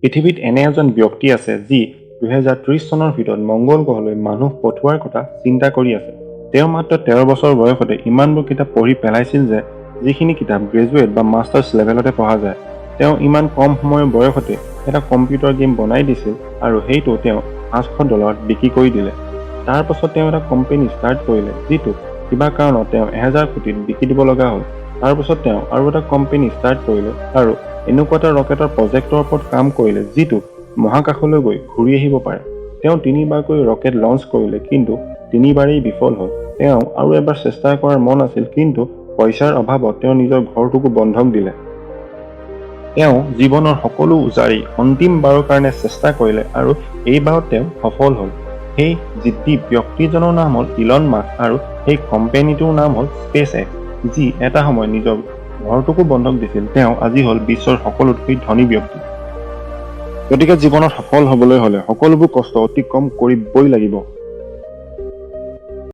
পৃথিৱীত এনে এজন ব্যক্তি আছে যি 2030 চনৰ ভিতৰত মংগল গ্ৰহলৈ মানুহ পঠোৱাৰ কথা চিন্তা কৰি আছে। তেওঁ মাত্ৰ 13 বছৰ বয়সতে ইমানবোৰ কিতাপ পঢ়ি পেলাইছিল যে যিখিনি কিতাপ গ্ৰেজুৱেট বা মাষ্টাৰ্ছ লেভেলতে পঢ়া যায়। তেওঁ ইমান কম সময়ৰ বয়সতে এটা কম্পিউটাৰ গেম বনাই দিছিল আৰু সেইটো তেওঁ $500 বিক্ৰী কৰি দিলে। তাৰ পাছত তেওঁ এটা কোম্পানী ষ্টাৰ্ট কৰিলে যিটো কিবা কাৰণত তেওঁ 1000 কোটিত বিক্ৰী দিব লগা হ'ল। তাৰপিছত তেওঁ আৰু এটা কোম্পানী ষ্টাৰ্ট কৰিলে আৰু এনেকুৱা এটা ৰকেটৰ প্ৰজেক্টৰ ওপৰত কাম কৰিলে যিটো মহাকাশলৈ গৈ ঘূৰি আহিব পাৰে। তেওঁ 3বাৰকৈ ৰকেট লঞ্চ কৰিলে কিন্তু 3বাৰেই বিফল হ'ল। তেওঁ আৰু এবাৰ চেষ্টা কৰাৰ মন আছিল কিন্তু পইচাৰ অভাৱত তেওঁ নিজৰ ঘৰটোকো বন্ধক দিলে। তেওঁ জীৱনৰ সকলো উজাৰি অন্তিমবাৰৰ কাৰণে চেষ্টা কৰিলে আৰু এইবাৰত তেওঁ সফল হ'ল। সেই জিদ্দী ব্যক্তিজনৰ নাম হ'ল ইলন মাস্ক আৰু সেই কোম্পানীটোৰ নাম হ'ল SpaceX, যি এটা সময়ত নিজৰ ঘৰটোকো বন্ধক দিছিল। তেওঁ আজি হ'ল বিশ্বৰ সকলোতকৈ ধনী ব্যক্তি। গতিকে জীৱনত সফল হ'বলৈ হ'লে সকলোবোৰ কষ্ট অতিক্ৰম কৰিবই লাগিব।